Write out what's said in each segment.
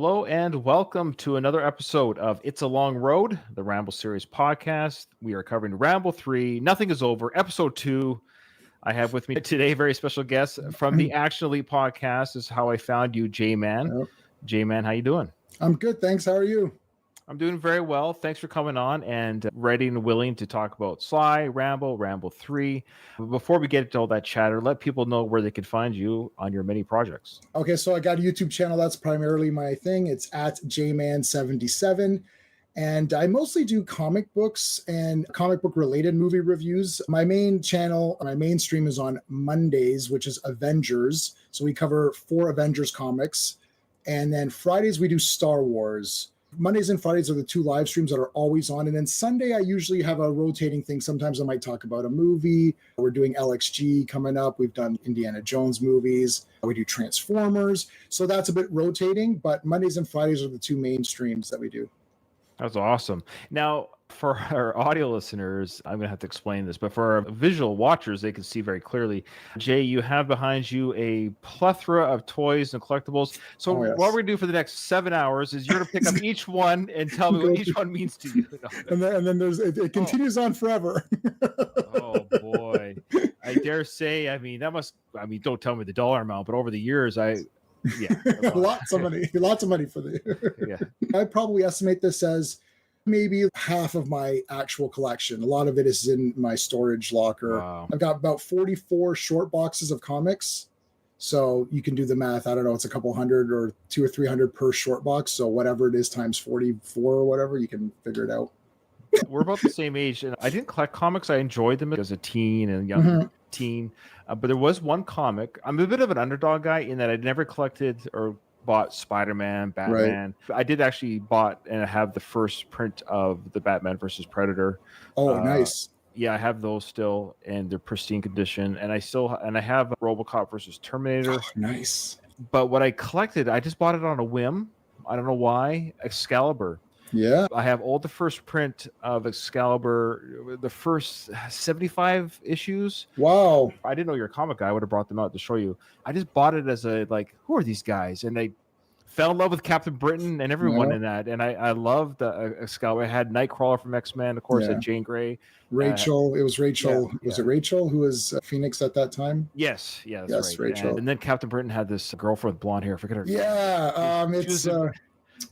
Hello and welcome to another episode of It's a Long Road, the Ramble Series podcast. We are covering Ramble 3, Nothing is Over, episode 2. I have with me today a very special guest from the Action Elite podcast. This is How I Found You, J-Man. Yep. J-Man, how you doing? I'm good, thanks. How are you? I'm doing very well. Thanks for coming on and ready and willing to talk about Sly, Ramble 3. Before we get into all that chatter, let people know where they can find you on your many projects. Okay, so I got a YouTube channel. That's primarily my thing. It's at jman77. And I mostly do comic books and comic book related movie reviews. My main channel, my main stream is on Mondays, which is Avengers. So we cover 4 Avengers comics. And then Fridays we do Star Wars. Mondays and Fridays are the 2 live streams that are always on. And then Sunday, I usually have a rotating thing. Sometimes I might talk about a movie. We're doing LXG coming up. We've done Indiana Jones movies. We do Transformers. So that's a bit rotating. But Mondays and Fridays are the 2 main streams that we do. That's awesome. Now, for our audio listeners, I'm going to have to explain this, but for our visual watchers, they can see very clearly. Jay, you have behind you a plethora of toys and collectibles. So what we're going to do for the next 7 hours is you're going to pick up each one and tell me what each one means to you. And then there's it continues on forever. Oh, boy. I dare say, don't tell me the dollar amount, but over the years, lots of money for the I probably estimate this as maybe half of my actual collection. A lot of it is in my storage locker. Wow. I've got about 44 short boxes of comics, so you can do the math. I don't know, it's a couple hundred or 200 or 300 per short box, so whatever it is times 44 or whatever, you can figure it out. We're about the same age, and I didn't collect comics. I enjoyed them as a teen and young teen, but there was one comic. I'm a bit of an underdog guy in that I never collected or bought Spider-Man, Batman. Right. I did actually bought and have the first print of the Batman versus Predator. Oh, nice. Yeah, I have those still, and they're pristine condition. And I have Robocop versus Terminator. Oh, nice. But what I collected, I just bought it on a whim. I don't know why. Excalibur. Yeah. I have all the first print of Excalibur, the first 75 issues. Wow. I didn't know you're a comic guy. I would have brought them out to show you. I just bought it as who are these guys? And I fell in love with Captain Britain and everyone in that. And I loved Excalibur. I had Nightcrawler from X-Men, of course, and Jean Grey. Rachel. It was Rachel. Was it Rachel who was Phoenix at that time? Yes. Yeah, that's right. Rachel. And then Captain Britain had this girlfriend with blonde hair. I forget her name. Yeah.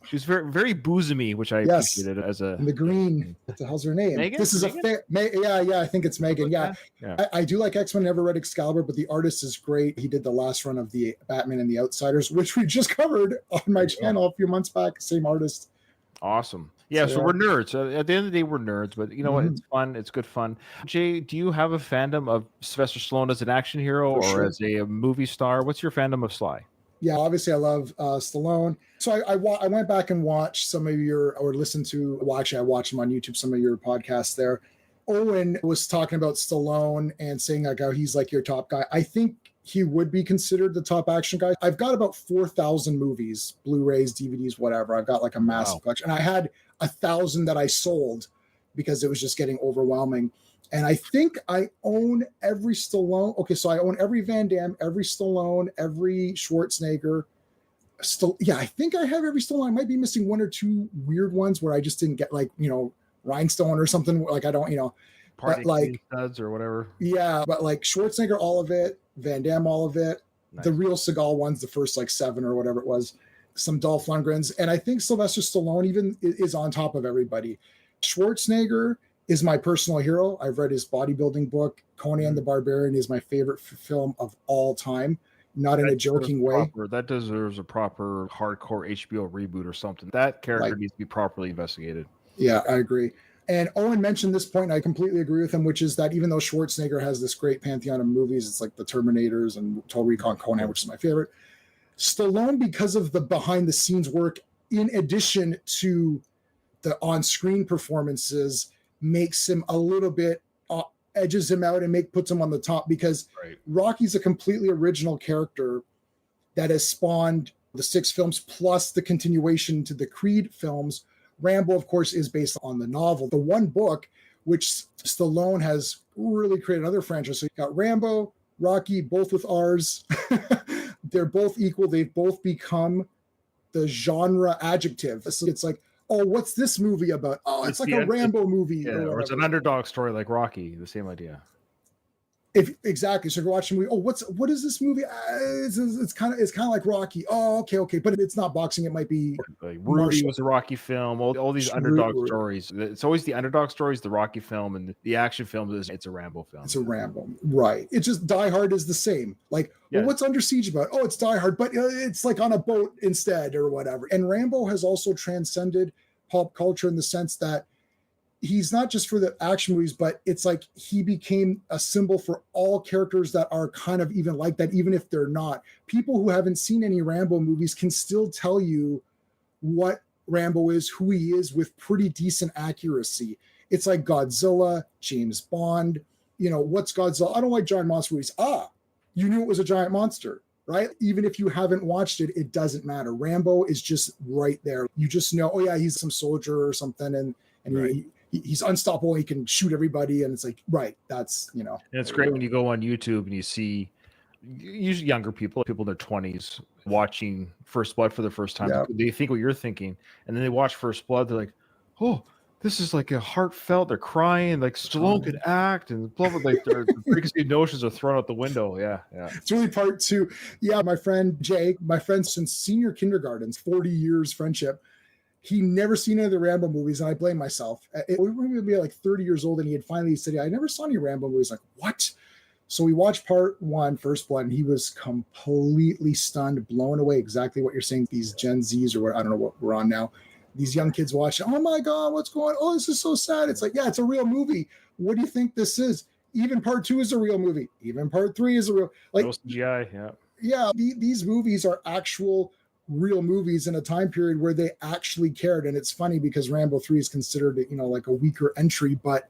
She was very, very bosomy, which I appreciated as a. And the green. What the hell's her name? Megan? This is I think it's Megan. Yeah. I do like X-Men. Never read Excalibur, but the artist is great. He did the last run of the Batman and the Outsiders, which we just covered on my channel a few months back. Same artist. Awesome. Yeah, so we're nerds. At the end of the day, we're nerds, but you know what? It's fun. It's good fun. Jay, do you have a fandom of Sylvester Stallone as an action hero or as a movie star? What's your fandom of Sly? Yeah, obviously I love Stallone. So I went back and watched some of I watched them on YouTube, some of your podcasts there. Owen was talking about Stallone and saying like how he's like your top guy. I think he would be considered the top action guy. I've got about 4,000 movies, Blu-rays, DVDs, whatever. I've got like a massive collection. And I had 1,000 that I sold because it was just getting overwhelming. And I think I own every Stallone. Okay, so I own every Van Damme, every Stallone, every Schwarzenegger. I think I have every Stallone. I might be missing 1 or 2 weird ones where I just didn't get Rhinestone or something. Like I don't, Party like studs or whatever. Yeah, but like Schwarzenegger, all of it. Van Damme, all of it. Nice. The real Seagal ones, the first 7 or whatever it was. Some Dolph Lundgrens, and I think Sylvester Stallone even is on top of everybody. Schwarzenegger is my personal hero. I've read his bodybuilding book. Conan the Barbarian is my favorite film of all time, not in a joking way. That deserves a proper hardcore HBO reboot or something. That character needs to be properly investigated. Yeah, I agree. And Owen mentioned this point, and I completely agree with him, which is that even though Schwarzenegger has this great pantheon of movies, it's like the Terminators and Total Recon Conan, which is my favorite. Stallone, because of the behind-the-scenes work, in addition to the on-screen performances, makes him a little bit edges him out and puts him on the top because Rocky's a completely original character that has spawned the 6 films plus the continuation to the Creed films. Rambo, of course, is based on the novel. The one book, which Stallone has really created another franchise. So you got Rambo, Rocky, both with R's. They're both equal. They've both become the genre adjective. It's like, oh, what's this movie about? Oh, it's like a Rambo movie. Or it's an underdog story like Rocky, the same idea. Exactly. So you're watching a movie. Oh, what is this movie? It's kind of like Rocky. Oh, okay, but it's not boxing. It might be like Rudy was a Rocky film. All these underdog stories. It's always the underdog stories, the Rocky film, and the action film it's a Rambo film. It's a Rambo, right? It's just Die Hard is the same. Like, well, what's Under Siege about? Oh, it's Die Hard, but it's like on a boat instead or whatever. And Rambo has also transcended pop culture in the sense that he's not just for the action movies, but it's like he became a symbol for all characters that are kind of even like that, even if they're not. People who haven't seen any Rambo movies can still tell you what Rambo is, who he is, with pretty decent accuracy. It's like Godzilla, James Bond. What's Godzilla? I don't like giant monster movies. You knew it was a giant monster, right? Even if you haven't watched it, it doesn't matter. Rambo is just right there. You just know, oh yeah, he's some soldier or something, and right. He's unstoppable. He can shoot everybody, and it's like, right. That's And it's great when you go on YouTube and you see usually younger people in their 20s watching First Blood for the first time. Yeah. They think what you're thinking, and then they watch First Blood. They're like, oh, this is like a heartfelt. They're crying, like Stallone could act, and blah blah. Like their preconceived notions are thrown out the window. Yeah. It's really part two. Yeah, my friend Jake, my friend since senior kindergarten, 40 years friendship. He never seen any of the Rambo movies, and I blame myself. We were going to be like 30 years old, and he had finally said, I never saw any Rambo movies. Like, what? So we watched part 1, First Blood, and he was completely stunned, blown away, exactly what you're saying. These Gen Zs, or what, I don't know what we're on now. These young kids watch, oh my God, what's going on? Oh, this is so sad. It's like, yeah, it's a real movie. What do you think this is? Even part 2 is a real movie. Even part 3 is a real, like, no CGI, yeah. Yeah, these movies are actual real movies in a time period where they actually cared. And it's funny because Rambo 3 is considered, like a weaker entry, but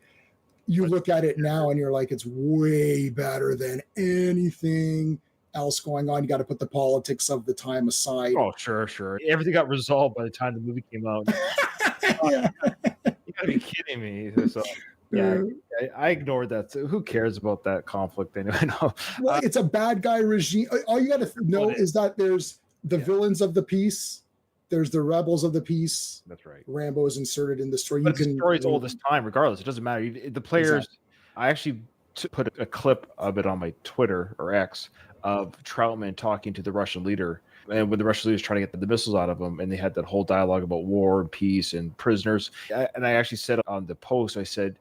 you look at it now and you're like, it's way better than anything else going on. You got to put the politics of the time aside. Oh, sure. Everything got resolved by the time the movie came out. Yeah. You gotta be kidding me. So yeah, I ignored that. So who cares about that conflict anyway? No. Well, it's a bad guy regime. All you got to know is that there's the villains of the piece, there's the rebels of the piece. That's right. Rambo is inserted in the story. But the story's old this time, regardless. It doesn't matter. The players. Exactly. I actually put a clip of it on my Twitter or X of Troutman talking to the Russian leader, and when the Russian leader was trying to get the missiles out of him, and they had that whole dialogue about war and peace and prisoners. And I actually said on the post, I said,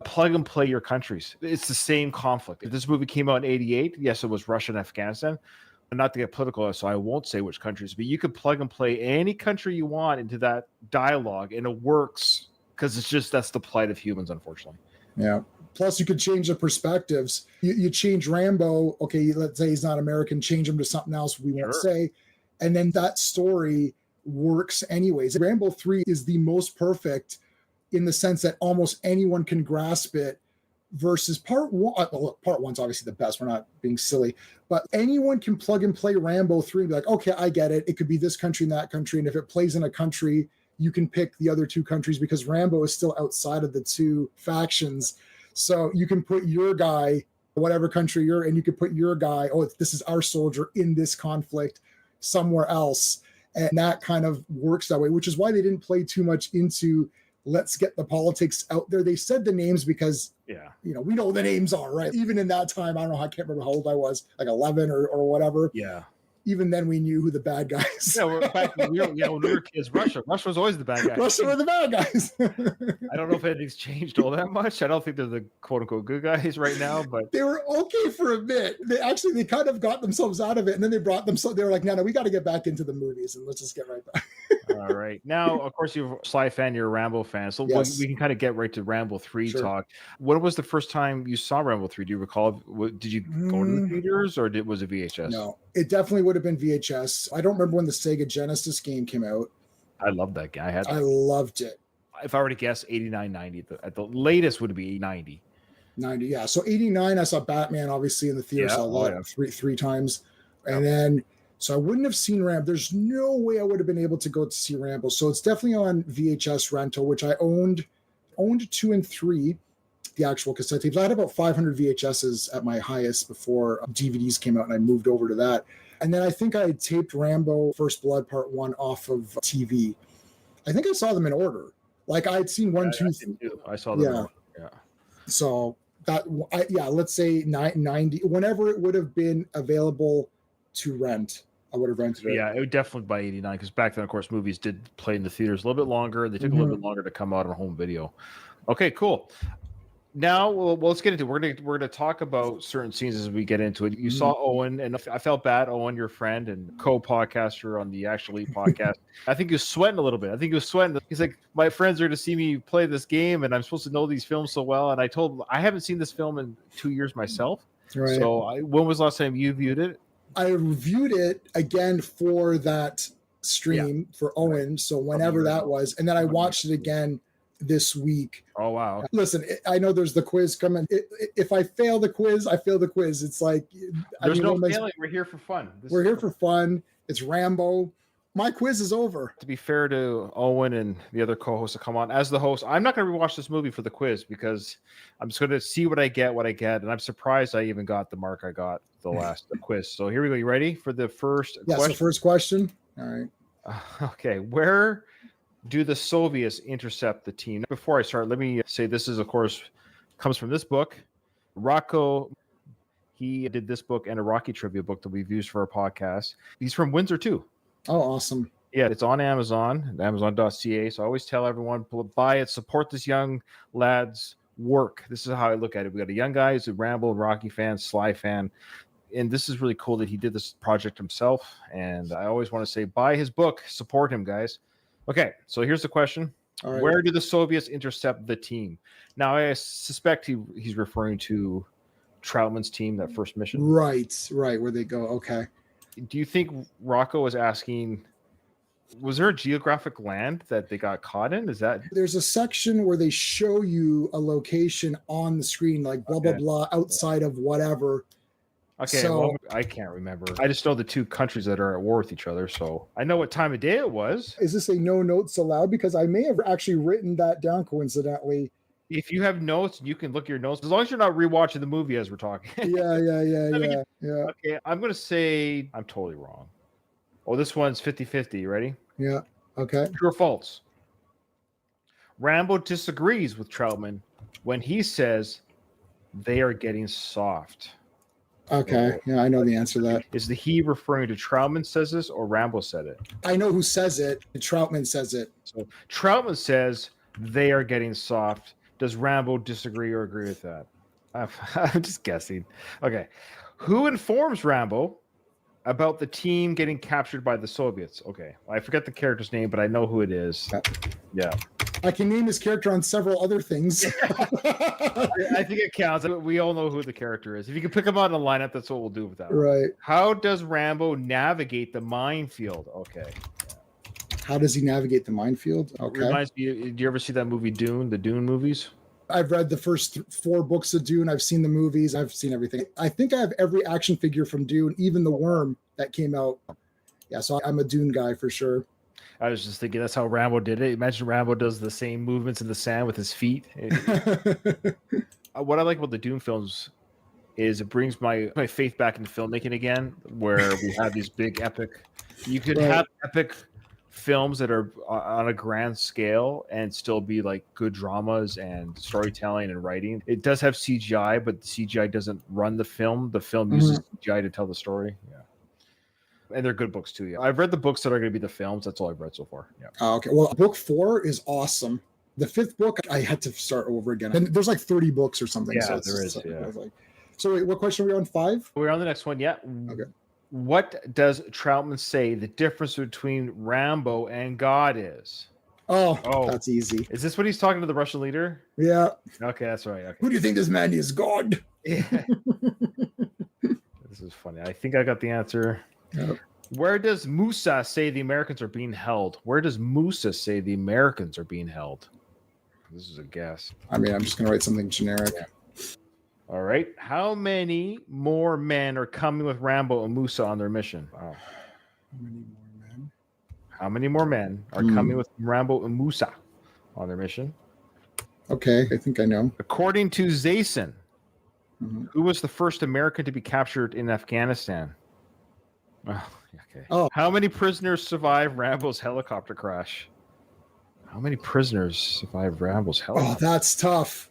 plug and play your countries. It's the same conflict. If this movie came out in '88, yes, it was Russia and Afghanistan. Not to get political, so I won't say which countries, but you could plug and play any country you want into that dialogue, and it works because that's the plight of humans, unfortunately. Yeah. Plus, you could change the perspectives. You change Rambo. Okay, let's say he's not American. Change him to something else we won't say, and then that story works anyways. Rambo 3 is the most perfect in the sense that almost anyone can grasp it. Versus part 1, look, part 1's obviously the best. We're not being silly, but anyone can plug and play Rambo 3 and be like, okay, I get it. It could be this country and that country. And if it plays in a country, you can pick the other 2 countries because Rambo is still outside of the 2 factions. So you can put your guy, whatever country you're in, you can put your guy, this is our soldier in this conflict somewhere else. And that kind of works that way, which is why they didn't play too much into let's get the politics out there. They said the names because, we know the names are, right? Even in that time, I don't know, I can't remember how old I was, like 11 or whatever. Yeah. Even then, we knew who the bad guys. Yeah, when we were kids, Russia was always the bad guys. Russia were the bad guys. I don't know if anything's changed all that much. I don't think they're the quote unquote good guys right now, but they were okay for a bit. They kind of got themselves out of it, and then they brought them. So they were like, no, we got to get back into the movies, and let's just get right back. All right. Now, of course, you're a Sly fan, you're a Rambo fan, so yes. We can kind of get right to Rambo 3 talk. When was the first time you saw Rambo 3? Do you recall? Did you go to the theaters, or was it VHS? No, it definitely would have been VHS. I don't remember when the Sega Genesis game came out. I loved that game. I loved it. If I were to guess, 89, 90. At the latest would be 90. 90, yeah. So 89, I saw Batman, obviously, in the theater. Saw that three times. And then, so I wouldn't have seen Rambo. There's no way I would have been able to go to see Rambo. So it's definitely on VHS rental, which I owned 2 and 3, the actual cassette tapes. I had about 500 VHSs at my highest before DVDs came out, and I moved over to that. And then I think I taped Rambo First Blood Part 1 off of TV. I think I saw them in order. Like I'd seen one, two, I saw them. yeah. Yeah. So let's say 90, whenever it would have been available to rent, I would have rented it. Yeah, it would definitely by 89, because back then, of course, movies did play in the theaters a little bit longer. They took a little bit longer to come out on home video. Okay, cool. Now, let's get into it. We're gonna talk about certain scenes as we get into it. You saw Owen, and I felt bad. Owen, your friend and co-podcaster on the Actual Elite podcast. I think he was sweating a little bit. He's like, my friends are to see me play this game, and I'm supposed to know these films so well. And I told him I haven't seen this film in 2 years myself. Right. So when was the last time you viewed it? I reviewed it again for that stream for Owen. So whenever that was, and then I watched it again this week. Oh wow! Listen, I know there's the quiz coming. If I fail the quiz, I fail the quiz. It's like there's no failing. We're here for fun. We're here for fun. It's Rambo. My quiz is over. To be fair to Owen and the other co-hosts that come on, as the host, I'm not going to rewatch this movie for the quiz because I'm just going to see what I get, and I'm surprised I even got the mark I got the quiz. So here we go. You ready for the first question? So first question. All right. Okay. Where do the Soviets intercept the team? Before I start, let me say this is, of course, comes from this book. Rocco, he did this book and a Rocky trivia book that we've used for our podcast. He's from Windsor too. Oh, awesome. Yeah, it's on Amazon, amazon.ca. So I always tell everyone, buy it, support this young lad's work. This is how I look at it. We got a young guy who's a Rambo and Rocky fan, Sly fan. And this is really cool that he did this project himself. And I always want to say, buy his book, support him, guys. Okay, so here's the question. All right. Where do the Soviets intercept the team? Now, I suspect he's referring to Troutman's team, that first mission. Right, where they go. Okay. Do you think Rocco was asking, was there a geographic land that they got caught in? Is that? There's a section where they show you a location on the screen, like blah, blah, blah, outside of whatever. Okay, so, I can't remember. I just know the two countries that are at war with each other, so I know what time of day it was. Is this a no notes allowed? Because I may have actually written that down coincidentally. If you have notes, you can look at your notes, as long as you're not rewatching the movie as we're talking. Yeah. Okay, I'm going to say I'm totally wrong. Oh, this one's 50-50. Ready? Yeah, okay. True or false? Rambo disagrees with Troutman when he says they are getting soft. Okay, yeah, I know the answer to that. Is the he referring to Troutman says this or Rambo said it? I know who says it. Troutman says it. So Troutman says they are getting soft. Does Rambo disagree or agree with that? I'm just guessing. Okay. Who informs Rambo about the team getting captured by the Soviets? Okay. I forget the character's name, but I know who it is. Yeah. I can name his character on several other things. I think it counts. We all know who the character is. If you can pick him out in a lineup, that's what we'll do with that. Right. How does Rambo navigate the minefield? Okay. How does he navigate the minefield? Okay. Reminds me, did you ever see that movie Dune, the Dune movies? I've read the first 4 books of Dune. I've seen the movies. I've seen everything. I think I have every action figure from Dune, even the worm that came out. Yeah, so I'm a Dune guy for sure. I was just thinking that's how Rambo did it. Imagine Rambo does the same movements in the sand with his feet. What I like about the Dune films is it brings my faith back into filmmaking again, where we have these big epic. You could have epic films that are on a grand scale and still be like good dramas and storytelling and writing. It does have CGI, but the CGI doesn't run the film. The film uses CGI to tell the story. Yeah. And they're good books too. Yeah. I've read the books that are going to be the films. That's all I've read so far. Yeah. Okay. Well, book 4 is awesome. The 5th book, I had to start over again. And there's like 30 books or something. Yeah, so there is. Yeah. So wait, what question are we on? 5? We're on the next one. Yeah. Okay. What does Troutman say the difference between Rambo and God is? Oh, that's easy. Is this what he's talking to the Russian leader? Yeah. Okay, that's right. Okay. Who do you think this man is? God. Yeah. This is funny. I think I got the answer. Yep. Where does Musa say the Americans are being held? Where does Musa say the Americans are being held? This is a guess. I mean, I'm just going to write something generic. Yeah. All right. How many more men are coming with Rambo and Musa on their mission? Wow. How many more men are coming with Rambo and Musa on their mission? Okay, I think I know. According to Zayson, who was the first American to be captured in Afghanistan? Oh, okay. Oh. How many prisoners survived Rambo's helicopter crash? How many prisoners survived Rambo's helicopter? Oh, that's tough.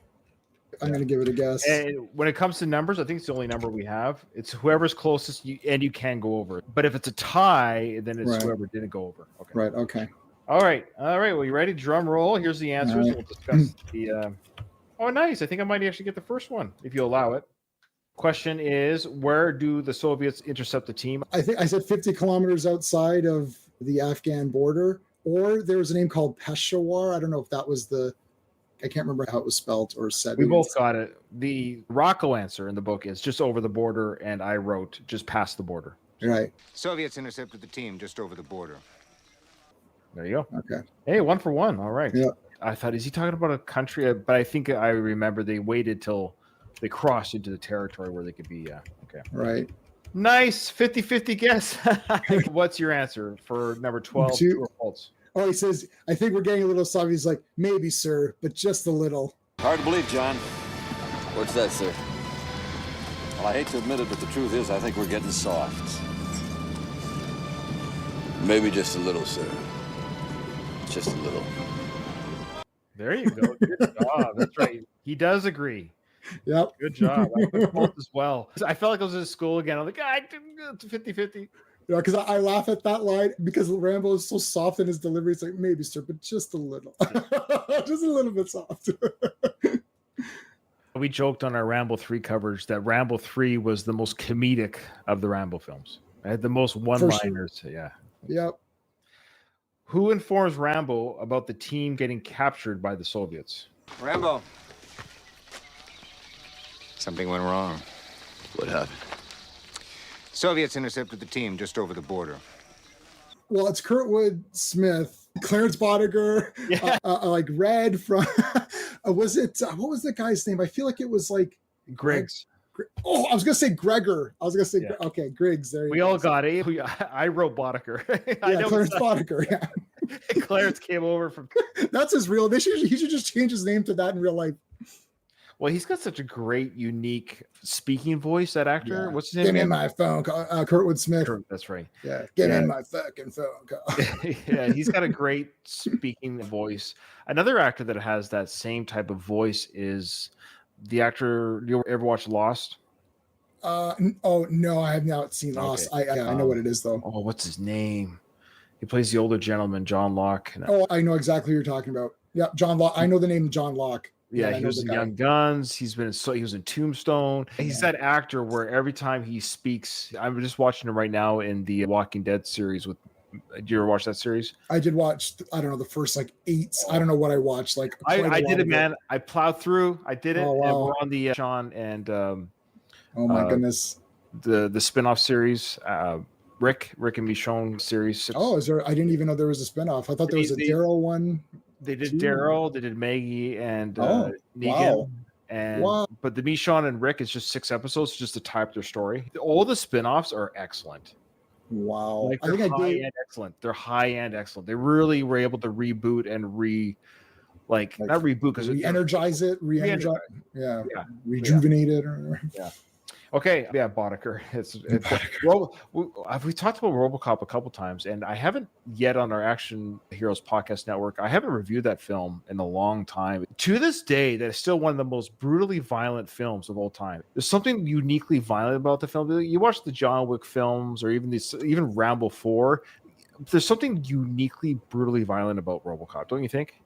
I'm going to give it a guess. And when it comes to numbers, I think it's the only number we have. It's whoever's closest, and you can go over. But if it's a tie, then it's Right. whoever didn't go over. Okay. Right. Okay. All right. Well, you ready? Drum roll. Here's the answers. Right. We'll discuss the. Oh, nice. I think I might actually get the first one if you allow it. Question is, where do the Soviets intercept the team? I think I said 50 kilometers outside of the Afghan border, or there was a name called Peshawar. I don't know if that was I can't remember how it was spelled or said. We both got it. The Rocco answer in the book is just over the border, and I wrote just past the border. Right. Soviets intercepted the team just over the border. There you go. Okay. Hey, 1 for 1. All right. Yeah. I thought, is he talking about a country? But I think I remember they waited till they crossed into the territory where they could be. Okay. Right. Nice. 50-50 guess. What's your answer for number 12? True or false? Oh, he says, I think we're getting a little soft. He's like, maybe, sir, but just a little. Hard to believe, John. What's that, sir? Well, I hate to admit it, but the truth is I think we're getting soft. Maybe just a little, sir. Just a little. There you go. Good job. That's right. He does agree. Yep. Good job. I put false as well. I felt like I was in school again. I'm like, it's 50-50. Yeah, because I laugh at that line because Rambo is so soft in his delivery. It's like, maybe, sir, but just a little. Just a little bit soft. We joked on our Ramble 3 coverage that Ramble 3 was the most comedic of the Rambo films. It had the most one-liners. Sure. Yeah. Yep. Who informs Rambo about the team getting captured by the Soviets? Rambo. Something went wrong. What happened? Soviets intercepted the team just over the border. Well, it's Kurtwood Smith, Clarence Boddicker, Yeah. Like Red from, was it, what was the guy's name? I feel like it was like Griggs. Oh, I was going to say Gregor. I was going to say, Yeah. Okay, Griggs. There We all got it. I wrote Boddicker. Yeah, Clarence Boddicker, yeah. Clarence came over from... That's his real, he should just change his name to that in real life. Well, he's got such a great, unique speaking voice, that actor. Yeah. What's his name? Give me my phone call. Kurtwood Smith. That's right. Yeah, give me my fucking phone call. Yeah, he's got a great speaking voice. Another actor that has that same type of voice is the actor. You ever watch Lost? Oh no, I have not seen Lost. Okay. I know what it is though. Oh, what's his name? He plays the older gentleman, John Locke. Oh, I know exactly who you're talking about. Yeah, John Locke. I know the name John Locke. Yeah, he was in Young Guns. He was in Tombstone. He's that actor where every time he speaks, I'm just watching him right now in the Walking Dead series. Did you ever watch that series? I did watch. I don't know the first like 8. I don't know what I watched. Like I did it, man. I plowed through. I did it. Oh, wow. And we're on the Sean and oh my goodness, the spinoff series, Rick and Michonne series. Oh, is there? I didn't even know there was a spinoff. I thought there was a Daryl one. They did Daryl, they did Maggie and Negan. Wow. And but the Michonne and Rick is just 6 episodes just to type their story. All the spinoffs are excellent. Wow. Like, they're high-end excellent. They're high-end excellent. They really were able to reboot and not reboot because re-energize it, yeah, rejuvenate it or Okay, yeah, Boddicker. We talked about RoboCop a couple times, and I haven't yet on our Action Heroes podcast network. I haven't reviewed that film in a long time. To this day, that is still one of the most brutally violent films of all time. There's something uniquely violent about the film. You watch the John Wick films, or even Ramble 4. There's something uniquely brutally violent about RoboCop, don't you think?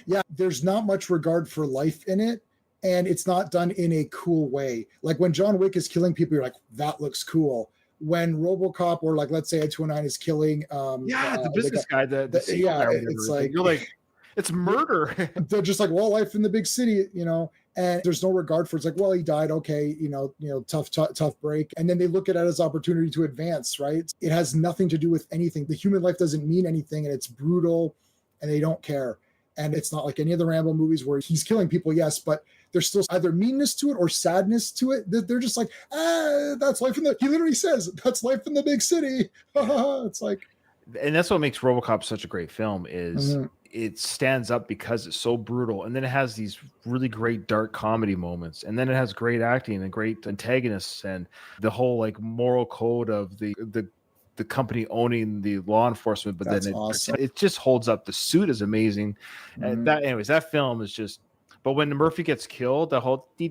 Yeah, there's not much regard for life in it. And it's not done in a cool way. Like when John Wick is killing people, you're like, that looks cool. When RoboCop or like, let's say Ed 209 is killing, the business guy, it's like, you're like, it's murder. They're just like, well, life in the big city, and there's no regard for, it's like, well, he died. Okay. Tough break. And then they look at it as opportunity to advance, right? It has nothing to do with anything. The human life doesn't mean anything, and it's brutal and they don't care. And it's not like any of the Rambo movies where he's killing people, yes, but there's still either meanness to it or sadness to it. They're just like, that's life he literally says, that's life in the big city. It's like. And that's what makes RoboCop such a great film is it stands up because it's so brutal. And then it has these really great dark comedy moments. And then it has great acting and great antagonists and the whole like moral code of the the company owning the law enforcement, but That's then awesome. it just holds up. The suit is amazing. And that film is just. But when Murphy gets killed, the whole that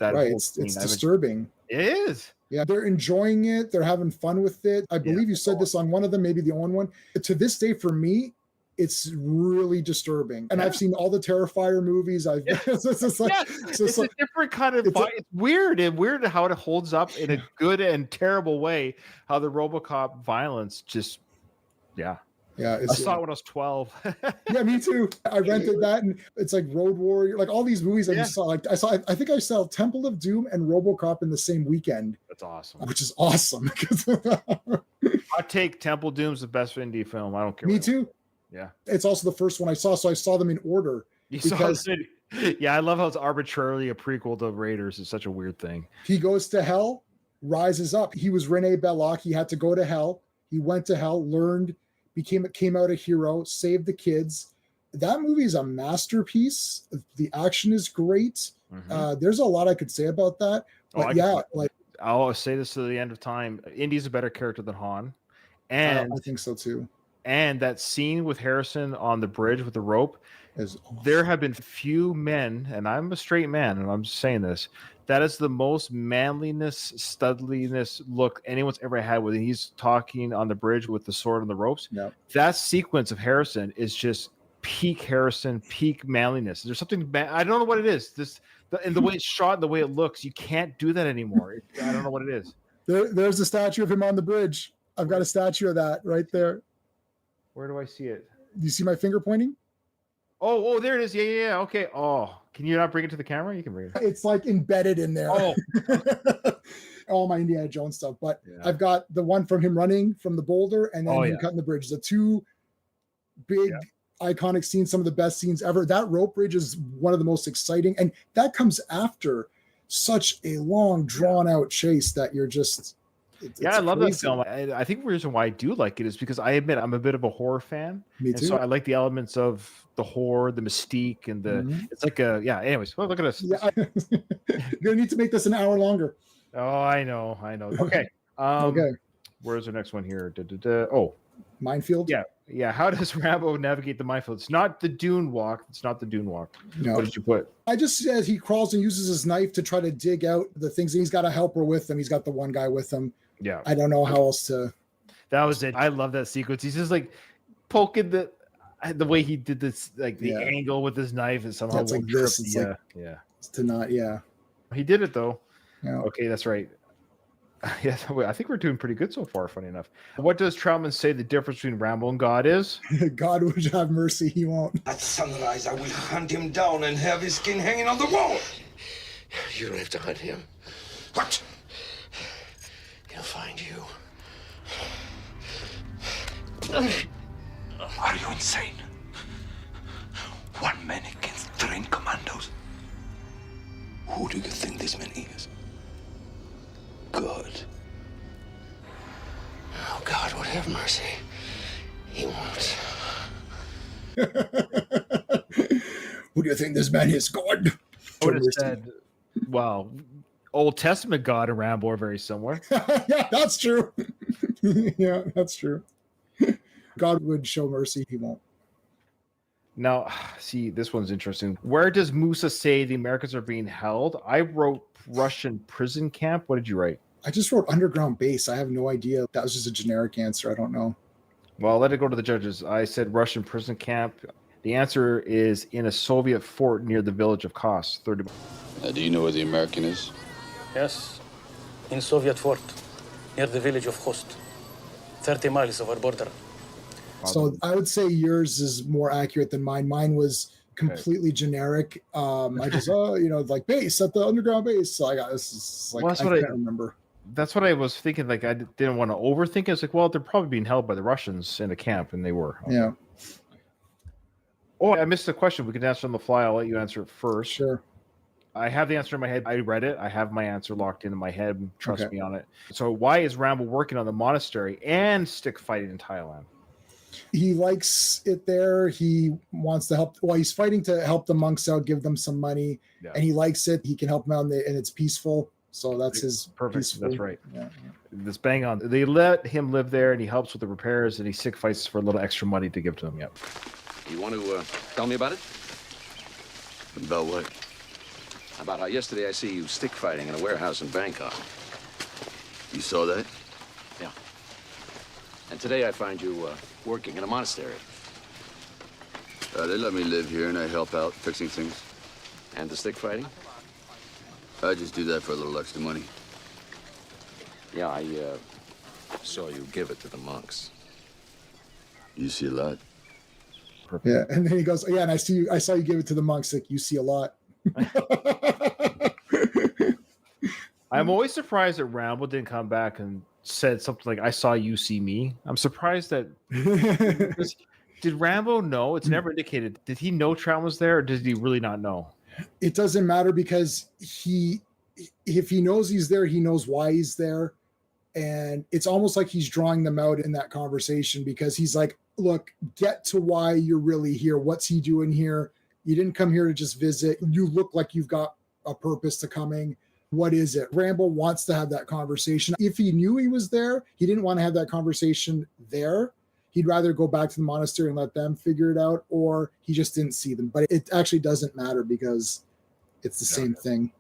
right, whole it's scene, disturbing. it is. Yeah, they're enjoying it. They're having fun with it. I believe you said this on one of them, maybe the only one. To this day, for me, it's really disturbing. And I've seen all the Terrifier movies. It's a different kind of. It's weird and weird how it holds up in a good and terrible way. How the Robocop violence just, Yeah, I saw it when I was 12. Yeah, me too. I rented that, and it's like Road Warrior, like all these movies I just saw. Like I think I saw Temple of Doom and Robocop in the same weekend. That's awesome. Which is awesome. I take Temple Doom's the best indie film. I don't care. Me too. Yeah, it's also the first one I saw, so I saw them in order. Yeah, I love how it's arbitrarily a prequel to Raiders. It's such a weird thing. He goes to hell, rises up. He was Rene Belloc. He had to go to hell. He went to hell, learned, came out a hero, saved the kids. That movie is a masterpiece. The action is great. There's a lot I could say about that. But I'll say this to the end of time. Indy's a better character than Han. And I think so too. And that scene with Harrison on the bridge with the rope, there have been few men, and I'm a straight man, and I'm just saying this, that is the most manliness, studliness look anyone's ever had when he's talking on the bridge with the sword and the ropes. Yep. That sequence of Harrison is just peak Harrison, peak manliness. There's something, I don't know what it is. And the way it's shot and the way it looks, you can't do that anymore. I don't know what it is. There's a statue of him on the bridge. I've got a statue of that right there. Where do I see it? Do you see my finger pointing? Oh, there it is. Yeah. Okay. Oh, can you not bring it to the camera? You can bring it. It's like embedded in there. Oh, all my Indiana Jones stuff. But I've got the one from him running from the boulder and then him cutting the bridge. The two big iconic scenes, some of the best scenes ever. That rope bridge is one of the most exciting. And that comes after such a long, drawn out chase that you're just... I love that film. I think the reason why I do like it is because I admit I'm a bit of a horror fan. Me too. And so I like the elements of the horror, the mystique, and it's like anyways, well, look at us. Yeah, you're gonna need to make this an hour longer. Oh, I know. Okay. Okay. Where's the next one here? Oh, minefield. Yeah. How does Rambo navigate the minefield? It's not the dune walk. No. What did you put? I just said he crawls and uses his knife to try to dig out the things. He's got a helper with him. He's got the one guy with him. Yeah. I don't know how else to. That was it. I love that sequence. He's just like poking the way he did this, like the angle with his knife is somehow it's like this. It's like, to not. He did it though. Yeah. Okay, that's right. Yeah, I think we're doing pretty good so far, funny enough. What does Troutman say the difference between Rambo and God is? God would have mercy, he won't. At sunrise, I will hunt him down and have his skin hanging on the wall. You don't have to hunt him. What? He'll find you. Are you insane? One man against 3 commandos. Who do you think this man is? God. Oh, God would have mercy. He won't. Who do you think this man is? God. I would have said, well, Old Testament God and Rambo are very similar. Yeah, that's true. Yeah, that's true. God would show mercy. He won't. Now, see, this one's interesting. Where does Musa say the Americans are being held? I wrote Russian prison camp. What did you write? I just wrote underground base. I have no idea. That was just a generic answer. I don't know. Well, let it go to the judges. I said Russian prison camp. The answer is in a Soviet fort near the village of Kos. 30. Do you know where the American is? Yes, in Soviet fort near the village of Khost, 30 miles of our border. So I would say yours is more accurate than mine. Mine was completely generic. I just, like base at the underground base. So I got this. Is like, I can't remember. That's what I was thinking. Like, I didn't want to overthink it. It's like, well, they're probably being held by the Russians in a camp, and they were. Okay. Yeah. Oh, I missed the question. We can answer on the fly. I'll let you answer it first. Sure. I have the answer in my head. I read it. I have my answer locked in my head. Trust me on it. So why is Rambo working on the monastery and stick fighting in Thailand? He likes it there. He wants to help. Well, he's fighting to help the monks out, give them some money, and he likes it. He can help them out, and it's peaceful. So that's his perfect. Peaceful. That's right. Yeah. This bang on. They let him live there, and he helps with the repairs, and he sick fights for a little extra money to give to him. Yep. You want to tell me about it? About what? About how yesterday I see you stick fighting in a warehouse in Bangkok. You saw that? Yeah. And today I find you working in a monastery. They let me live here, and I help out fixing things. And the stick fighting? I just do that for a little extra money. Yeah, I saw you give it to the monks. You see a lot. Yeah, and then he goes, yeah, and I saw you give it to the monks. Like, you see a lot. I'm always surprised that Rambo didn't come back and said something like, I saw you see me. I'm surprised that did Rambo know? It's never indicated. Did he know Trout was there, or did he really not know? It doesn't matter because if he knows he's there, he knows why he's there. And it's almost like he's drawing them out in that conversation because he's like, look, get to why you're really here. What's he doing here? You didn't come here to just visit. You look like you've got a purpose to coming. What is it? Rambo wants to have that conversation. If he knew he was there, he didn't want to have that conversation there. He'd rather go back to the monastery and let them figure it out, or he just didn't see them. But it actually doesn't matter because it's the same thing.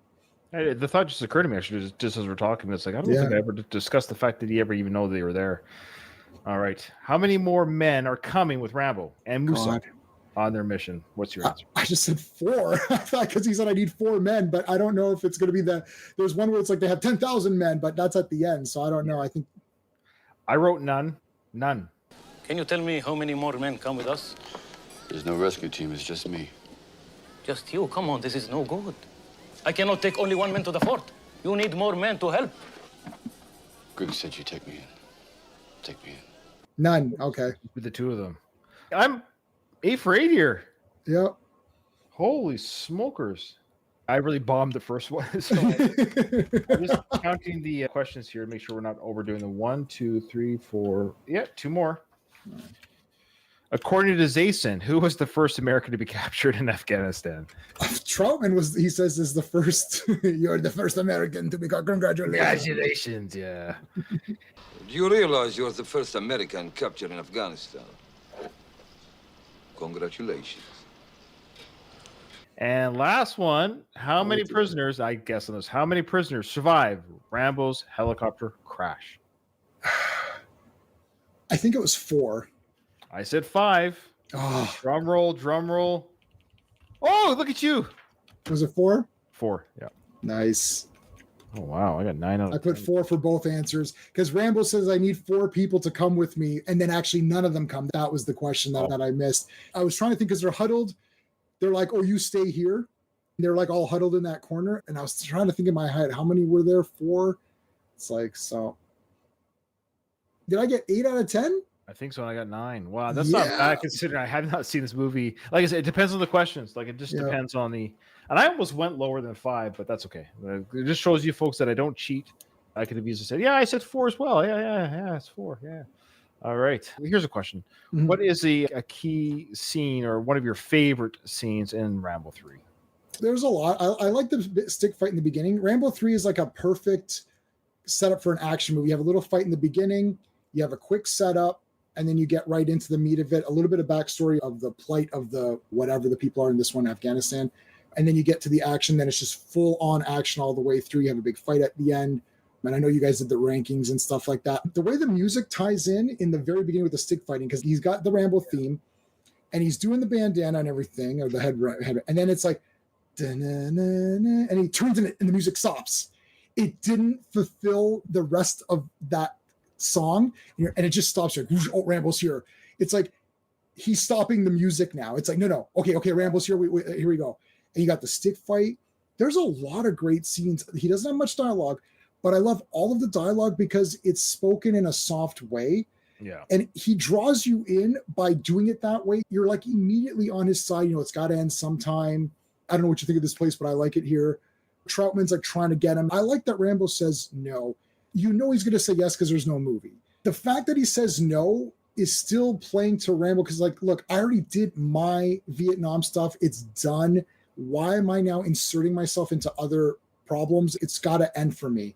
The thought just occurred to me, actually, just as we're talking. It's like, I don't think I ever discussed the fact that he ever even know they were there. All right. How many more men are coming with Rambo and Musa on their mission? What's your answer? I just said 4. I thought because he said I need 4 men, but I don't know if it's going to be there's one where it's like they have 10,000 men, but that's at the end. So I don't know. I think I wrote none. None. Can you tell me how many more men come with us? There's no rescue team. It's just me. Just you. Come on, this is no good. I cannot take only 1 man to the fort. You need more men to help. Griggs said you take me in. Take me in. none. Okay. With the 2 of them. I'm 8 for 8 here. Yep. Holy smokers. I really bombed the first one. So I'm just counting the questions here to make sure we're not overdoing them. 1, 2, 3, 4. Yeah, 2 more. According to Zayson, who was the first American to be captured in Afghanistan? Troutman he says, is the first. You're the first American to be caught. Congratulations. Congratulations, yeah. Do you realize you're the first American captured in Afghanistan? Congratulations. And last one, how many prisoners, I guess on this, how many prisoners survived Rambo's helicopter crash? I think it was 4. I said 5. Oh. Drum roll. Oh, look at you. Was it 4? 4, yeah. Nice. Oh, wow. I got 9 out of 10. I put 4 for both answers because Rambo says I need 4 people to come with me, and then actually none of them come. That was the question that I missed. I was trying to think because they're huddled. They're like, oh, you stay here. They're like all huddled in that corner. And I was trying to think in my head, how many were there? 4? It's like, so. Did I get 8 out of 10? I think so. I got 9. Wow, that's not bad considering I have not seen this movie. Like I said, it depends on the questions. Like it just depends on the. And I almost went lower than 5, but that's okay. It just shows you folks that I don't cheat. I could have easily said, yeah, I said 4 as well. Yeah, it's 4. Yeah. All right. Here's a question. Mm-hmm. What is a key scene or one of your favorite scenes in Ramble 3? There's a lot. I like the stick fight in the beginning. Ramble 3 is like a perfect setup for an action movie. You have a little fight in the beginning. You have a quick setup. And then you get right into the meat of it, a little bit of backstory of the plight of the whatever the people are in this one, Afghanistan. And then you get to the action. Then it's just full on action all the way through. You have a big fight at the end. And I know you guys did the rankings and stuff like that. The way the music ties in the very beginning with the stick fighting, because he's got the Rambo theme and he's doing the bandana and everything, or the head. And then it's like, and he turns in it and the music stops. It didn't fulfill the rest of that song, and it just stops here. Oh, Rambo's here. It's like he's stopping the music now. It's like no. Okay, Rambo's here. Here we go. And you got the stick fight. There's a lot of great scenes. He doesn't have much dialogue, but I love all of the dialogue because it's spoken in a soft way. Yeah. And he draws you in by doing it that way. You're like immediately on his side. You know, it's got to end sometime. I don't know what you think of this place, but I like it here. Troutman's like trying to get him. I like that Rambo says no. You know he's going to say yes because there's no movie. The fact that he says no is still playing to Rambo because, like, look, I already did my Vietnam stuff. It's done. Why am I now inserting myself into other problems? It's got to end for me.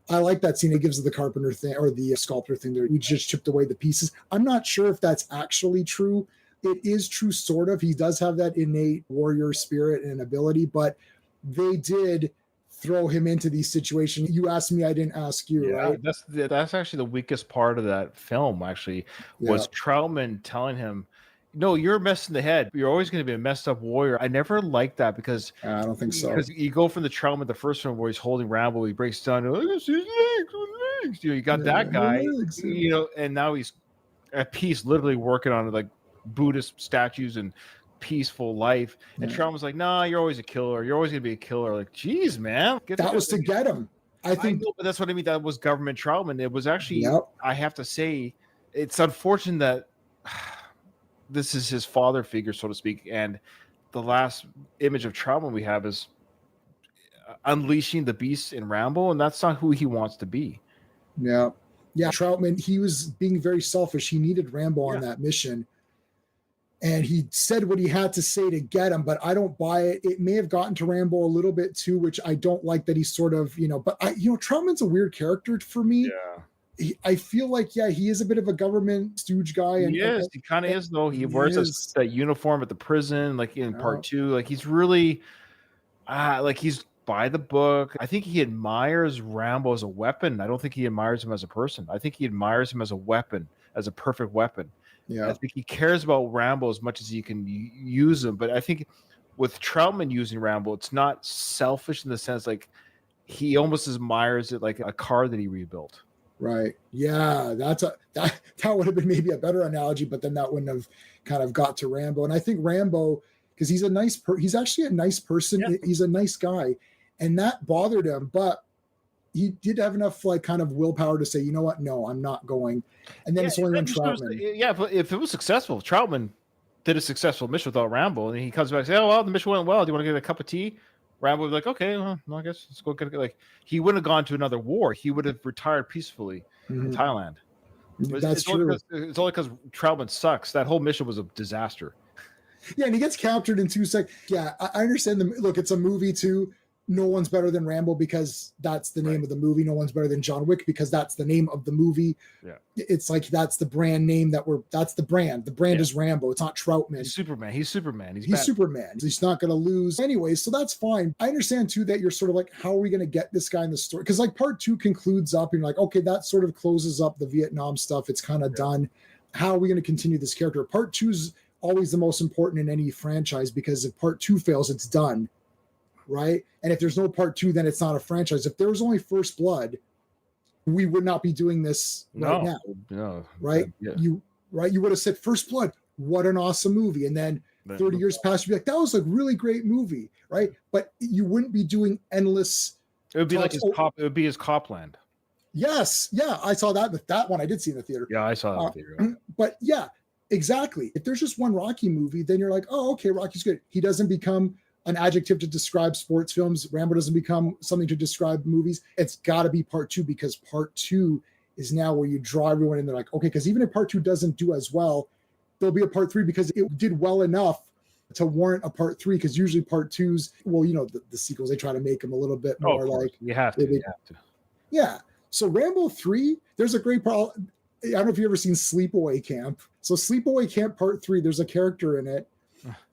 I like that scene. It gives the carpenter thing or the sculptor thing there. We just chipped away the pieces. I'm not sure if that's actually true. It is true, sort of. He does have that innate warrior spirit and ability, but they did throw him into these situations. You asked me, I didn't ask you, right? That's actually the weakest part of that film, actually, was Troutman telling him, no, you're a mess in the head. You're always going to be a messed up warrior. I never liked that because I don't think so. Because you go from the Troutman, the first one where he's holding Rambo, he breaks down. His legs. You got that guy, and now he's at peace, literally working on like Buddhist statues and peaceful life. And Troutman's like, nah, you're always a killer. You're always going to be a killer. Like, geez, man. That was to get him. I think but that's what I mean. That was government Troutman. It was actually, I have to say, it's unfortunate that this is his father figure, so to speak, and the last image of Troutman we have is unleashing the beast in Rambo, and that's not who he wants to be. Yeah. Troutman, he was being very selfish. He needed Rambo on that mission, and he said what he had to say to get him, but I don't buy it. It may have gotten to Rambo a little bit too, which I don't like that he's sort of, but Troutman's a weird character for me. Yeah. I feel like, he is a bit of a government stooge guy. And he kind of is, though. He wears that uniform at the prison, like in part 2. Like he's really, like he's by the book. I think he admires Rambo as a weapon. I don't think he admires him as a person. I think he admires him as a weapon, as a perfect weapon. Yeah. I think he cares about Rambo as much as he can use him. But I think with Troutman using Rambo, it's not selfish in the sense like he almost admires it like a car that he rebuilt. Right. Yeah, that would have been maybe a better analogy, but then that wouldn't have kind of got to Rambo. And I think Rambo, because he's he's actually a nice person. Yeah. He's a nice guy, and that bothered him. But he did have enough like kind of willpower to say, you know what? No, I'm not going. And then it's only when Troutman. But if it was successful, Troutman did a successful mission without Rambo, and he comes back and says, "Oh well, the mission went well. Do you want to get a cup of tea?" Rambo would be like, okay, well, I guess let's go get it. Like he wouldn't have gone to another war. He would have retired peacefully in Thailand. That's true. It's only because Troutman sucks. That whole mission was a disaster. Yeah, and he gets captured in 2 seconds. Yeah, I understand. Look, it's a movie too. No one's better than Rambo because that's the name of the movie. No one's better than John Wick because that's the name of the movie. Yeah. It's like that's the brand name that's the brand. The brand is Rambo. It's not Troutman. He's Superman. He's Superman. He's Superman. He's not going to lose anyway. So that's fine. I understand too that you're sort of like, how are we going to get this guy in the story? Because like part 2 concludes up and you're like, okay, that sort of closes up the Vietnam stuff. It's kind of done. How are we going to continue this character? Part 2 is always the most important in any franchise because if part 2 fails, it's done. Right. And if there's no part 2, then it's not a franchise. If there was only First Blood, we would not be doing this right now. No. Right. Yeah. You would have said First Blood. What an awesome movie. And then 30 years past, you'd be like, that was a really great movie. Right. But you wouldn't be doing endless. It would be like it would be his Copland. Yes. Yeah. I saw that one. I did see in the theater. Yeah, I saw that in the theater. But yeah, exactly. If there's just one Rocky movie, then you're like, oh, okay, Rocky's good. He doesn't become an adjective to describe sports films. Rambo doesn't become something to describe movies. It's got to be part 2 because part 2 is now where you draw everyone in. They're like, okay, because even if part 2 doesn't do as well, there'll be a part 3 because it did well enough to warrant a part 3. Because usually part 2s, well, the sequels, they try to make them a little bit more like you have to. Yeah. So Rambo 3, there's a great problem. I don't know if you've ever seen Sleepaway Camp. So Sleepaway Camp Part 3, there's a character in it.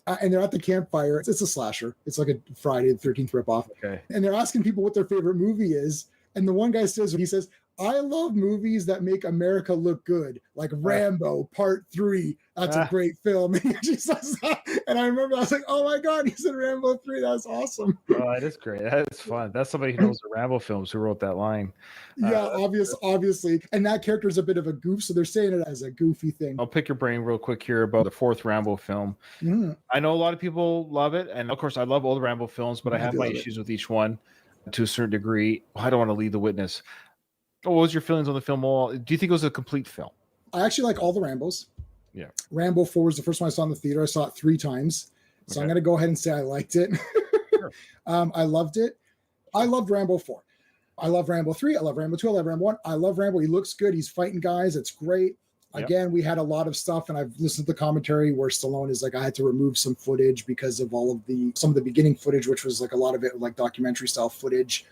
And they're at the campfire. It's a slasher. It's like a Friday the 13th ripoff. Okay. And they're asking people what their favorite movie is. And the one guy says, I love movies that make America look good, like Rambo Part 3. That's a great film. And he says that. And I remember I was like, oh my God, he said Rambo 3. That's awesome. Oh, that is great. That's fun. That's somebody who knows the Rambo films who wrote that line. Yeah, obviously. And that character is a bit of a goof, so they're saying it as a goofy thing. I'll pick your brain real quick here about the 4th Rambo film. I know a lot of people love it. And of course, I love all the Rambo films, but I have my issues with each one to a certain degree. I don't want to lead the witness. What was your feelings on the film? Do you think it was a complete film? I actually like all the Rambos. Yeah. Rambo 4 was the first one I saw in the theater. I saw it 3 times. So I'm going to go ahead and say I liked it. Sure. I loved it. I loved Rambo 4. I love Rambo 3. I love Rambo 2. I love Rambo 1. I love Rambo. He looks good. He's fighting guys. It's great. Again, we had a lot of stuff, and I've listened to the commentary where Stallone is like, I had to remove some footage because of some of the beginning footage, which was like a lot of it like documentary style footage.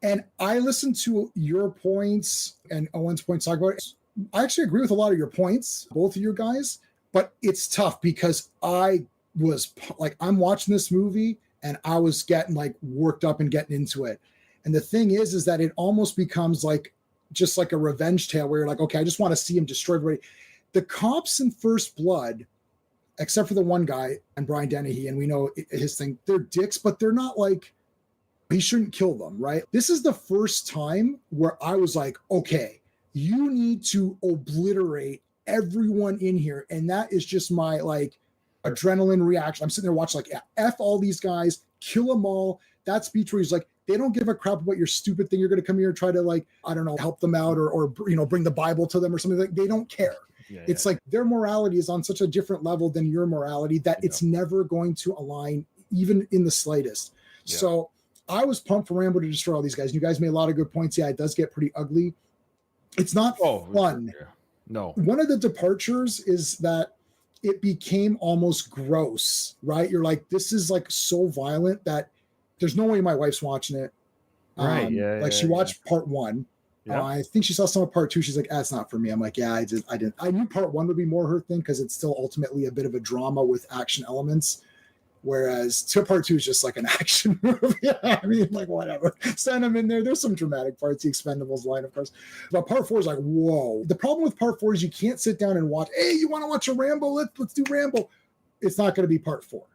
And I listened to your points and Owen's points talk about it. I actually agree with a lot of your points, both of you guys, but it's tough because I was like, I'm watching this movie and I was getting like worked up and getting into it. And the thing is that it almost becomes like just like a revenge tale where you're like, okay, I just want to see him destroy everybody. The cops in First Blood, except for the one guy and Brian Dennehy, and we know his thing, they're dicks, but they're not like, he shouldn't kill them, right? This is the first time where I was like, okay, you need to obliterate everyone in here. And that is just my like adrenaline reaction. I'm sitting there watching like, F all these guys, kill them all. That speech where he's like, they don't give a crap about your stupid thing. You're going to come here and try to like, I don't know, help them out or you know, bring the Bible to them or something. Like they don't care. It's like their morality is on such a different level than your morality that it's never going to align even in the slightest. So I was pumped for Rambo to destroy all these guys. You guys made a lot of good points. Yeah, it does get pretty ugly. It's not fun. No. One of the departures is that it became almost gross, right? You're like, this is like so violent that there's no way my wife's watching it. Right. She watched part one. I think she saw some of part two. She's like, that's not for me. I'm like, yeah, I knew part one would be more her thing because it's still ultimately a bit of a drama with action elements. Whereas part two is just like an action movie. I mean, like whatever. Send them in there. There's some dramatic parts, the Expendables line, of course. But part four is like, whoa. The problem with part four is you can't sit down and watch, hey, you want to watch a Rambo? Let's do Rambo. It's not going to be part four.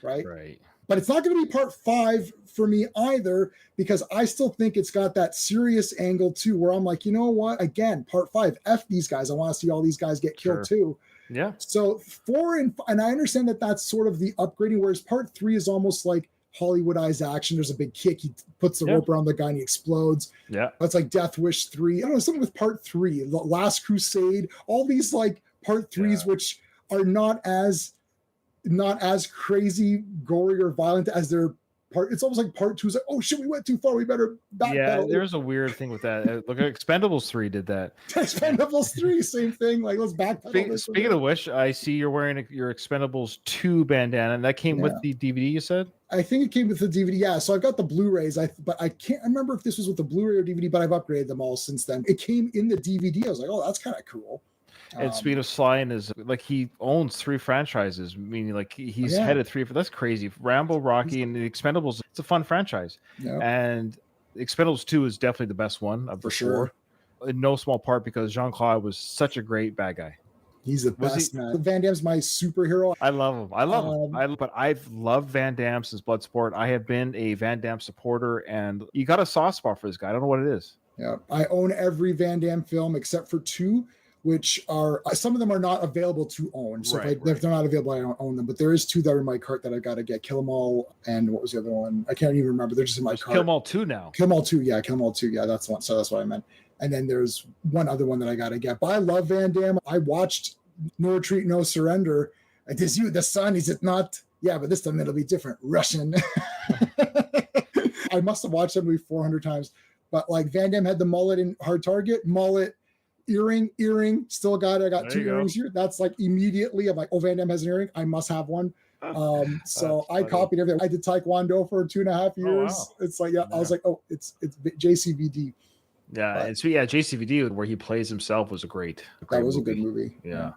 Right? Right. But it's not going to be part five for me either, because I still think it's got that serious angle too, where I'm like, you know what? Again, part five, F these guys. I want to see all these guys get killed too. Yeah. So 4 and I understand that that's sort of the upgrading, whereas part 3 is almost like Hollywoodized action. There's a big kick. He puts the rope around the guy and he explodes. Yeah. That's like Death Wish 3. I don't know, something with part 3, The Last Crusade, all these like part 3s, which are not as crazy, gory, or violent as their part. It's almost like part 2 is like, oh shit, we went too far. We better back. Yeah, there's a weird thing with that. Look at Expendables 3 did that. Expendables 3, same thing. Like, let's back. Speaking of which, I see you're wearing your Expendables 2 bandana, and that came with the DVD, you said? I think it came with the DVD. Yeah, so I've got the Blu-rays. But I can't remember if this was with the Blu-ray or DVD, but I've upgraded them all since then. It came in the DVD. I was like, oh, that's kind of cool. And speaking of Sly, and is like he owns 3 franchises, meaning like he's headed 3. That's crazy. Rambo, Rocky, and the Expendables. It's a fun franchise, and Expendables 2 is definitely the best one of the 4. In no small part because Jean-Claude was such a great bad guy. He's the best, man. Van Damme's my superhero. I love him. But I've loved Van Damme since Bloodsport. I have been a Van Damme supporter, and you got a soft spot for this guy. I don't know what it is. Yeah, I own every Van Damme film except for 2. Which are some of them are not available to own. So if they're not available, I don't own them. But there is 2 that are in my cart that I got to get. Kill 'Em All, and what was the other one? I can't even remember. They're just in my cart. Kill 'Em All 2 now. Kill 'Em All 2, yeah. Kill 'Em All 2, yeah. That's one. So that's what I meant. And then there's one other one that I got to get. But I love Van Damme. I watched No Retreat, No Surrender. It is you, the son. Is it not? Yeah, but this time it'll be different. Russian. I must have watched that movie 400 times. But like Van Damme had the mullet in Hard Target, mullet. Earring, still got it. I got 2 earrings here. That's like immediately, I'm like, oh, Van Damme has an earring. I must have one. So I copied everything. I did Taekwondo for 2.5 years. Oh, wow. It's like, I was like, oh, it's JCVD. Yeah, and so JCVD, where he plays himself, was a great that was movie. A good movie. Yeah,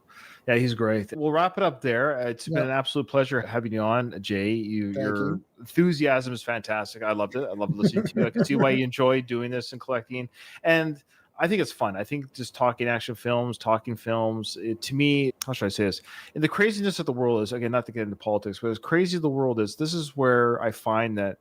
he's great. We'll wrap it up there. It's been an absolute pleasure having you on, Jay. Your enthusiasm is fantastic. I loved it. I love listening to you. I can see why you enjoy doing this and collecting. And I think it's fun. I think just talking action films, to me, how should I say this? And the craziness of the world is, again, not to get into politics, but as crazy as the world is, this is where I find that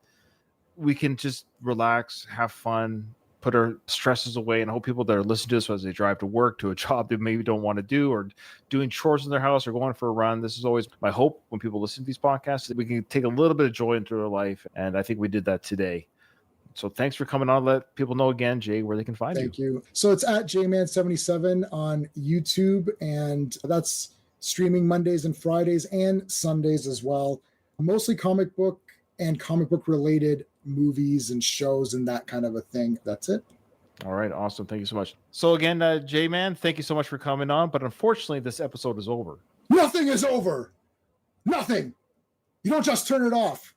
we can just relax, have fun, put our stresses away, and I hope people that are listening to this as they drive to work, to a job they maybe don't want to do, or doing chores in their house or going for a run. This is always my hope when people listen to these podcasts, that we can take a little bit of joy into their life. And I think we did that today. So thanks for coming on. Let people know again, Jay, where they can find you. Thank you. So it's at JMan77 on YouTube, and that's streaming Mondays and Fridays and Sundays as well. Mostly comic book and comic book related movies and shows and that kind of a thing. That's it. All right. Awesome. Thank you so much. So again, J-Man, thank you so much for coming on. But unfortunately, this episode is over. Nothing is over. Nothing. You don't just turn it off.